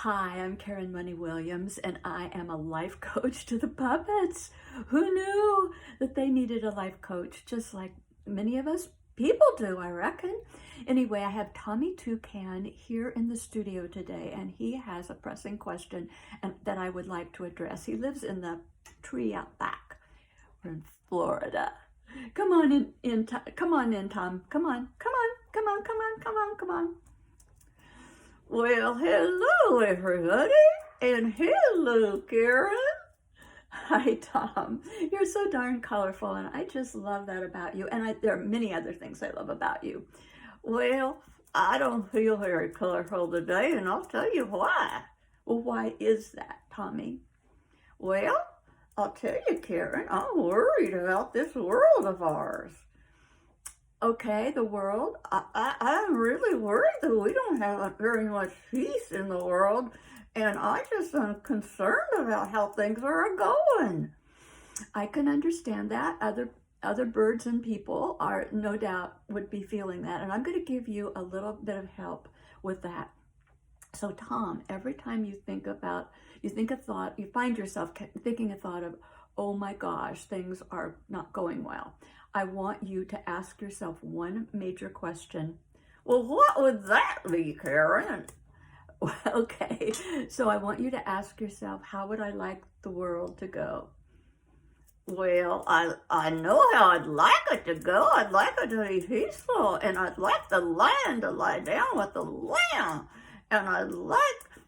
Hi, I'm Karen Money Williams, and I am a life coach to the puppets. Who knew that they needed a life coach, just like many of us people do, I reckon. Anyway, I have Tommy Toucan here in the studio today, and he has a pressing question that I would like to address. He lives in the tree out back. We're in Florida. Come on in, come on in, Tom. Come on. Well, hello, everybody, and hello, Karen. Hi, Tom. You're so darn colorful, and I just love that about you. And there are many other things I love about you. Well, I don't feel very colorful today, and I'll tell you why. Well, why is that, Tommy? Well, I'll tell you, Karen, I'm worried about this world of ours. Okay, the world. I'm really worried that we don't have very much peace in the world, and I just am concerned about how things are going. I can understand that. Other birds and people are no doubt would be feeling that, and I'm going to give you a little bit of help with that. So, Tom, every time you think a thought, you find yourself thinking a thought of, oh my gosh, things are not going well. I want you to ask yourself one major question. Well, what would that be, Karen? Okay, so I want you to ask yourself, how would I like the world to go? Well, I know how I'd like it to go. I'd like it to be peaceful, and I'd like the lion to lie down with the lamb, and I'd like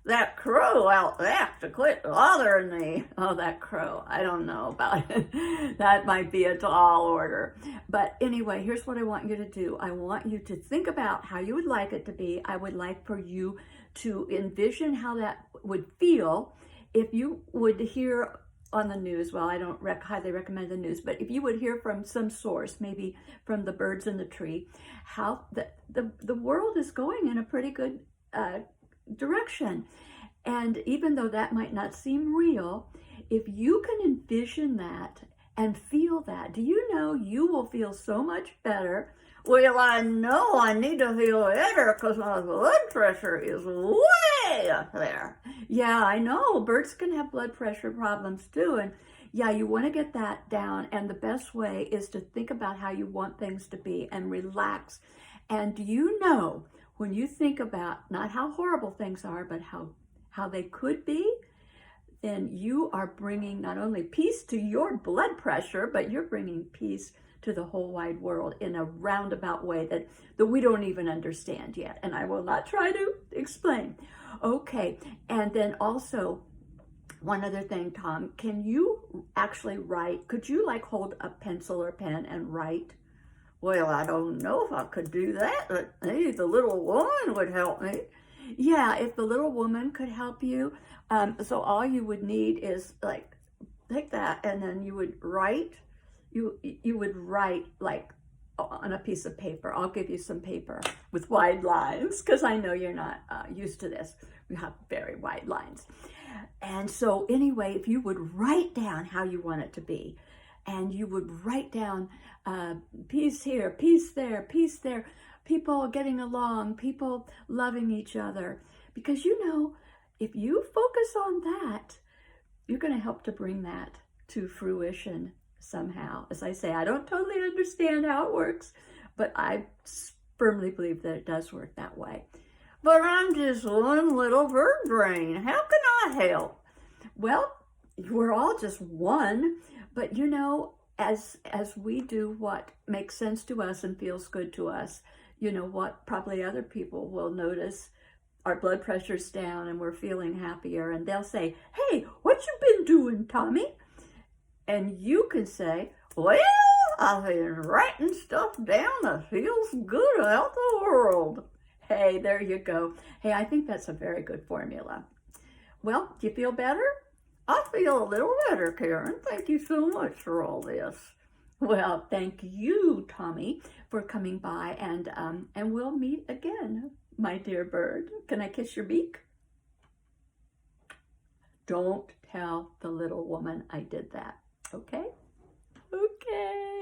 that crow out back to quit bothering me. Oh, that crow. I don't know about it. That might be a tall order. But anyway, here's what I want you to do. I want you to think about how you would like it to be. I would like for you to envision how that would feel if you would hear on the news. Well, I don't highly recommend the news, but if you would hear from some source, maybe from the birds in the tree, how the world is going in a pretty good direction. And even though that might not seem real, if you can envision that and feel that, do you know you will feel so much better? Well, I know I need to feel better because my blood pressure is way up there. Yeah, I know. Birds can have blood pressure problems too. And yeah, you want to get that down. And the best way is to think about how you want things to be and relax. And do you know, when you think about not how horrible things are, but how they could be, then you are bringing not only peace to your blood pressure, but you're bringing peace to the whole wide world in a roundabout way that we don't even understand yet. And I will not try to explain. Okay, and then also, one other thing, Tom, can you actually write? Could you hold a pencil or pen and write? Well, I don't know if I could do that, but maybe the little woman would help me. Yeah, if the little woman could help you. So all you would need is take that, and then you would write. You would write on a piece of paper. I'll give you some paper with wide lines because I know you're not used to this. We have very wide lines. And so anyway, if you would write down how you want it to be, and you would write down peace here, peace there, people getting along, people loving each other. Because if you focus on that, you're going to help to bring that to fruition somehow. As I say, I don't totally understand how it works, but I firmly believe that it does work that way. But I'm just one little bird brain. How can I help? Well, we're all just one, but as we do what makes sense to us and feels good to us, what probably other people will notice, our blood pressure's down and we're feeling happier, and they'll say, hey, what you been doing, Tommy? And you can say, well, I've been writing stuff down that feels good about the world. Hey, there you go. Hey, I think that's a very good formula. Well, do you feel better? I feel a little better, Karen. Thank you so much for all this. Well, thank you, Tommy, for coming by, and we'll meet again, my dear bird. Can I kiss your beak? Don't tell the little woman I did that, okay? Okay.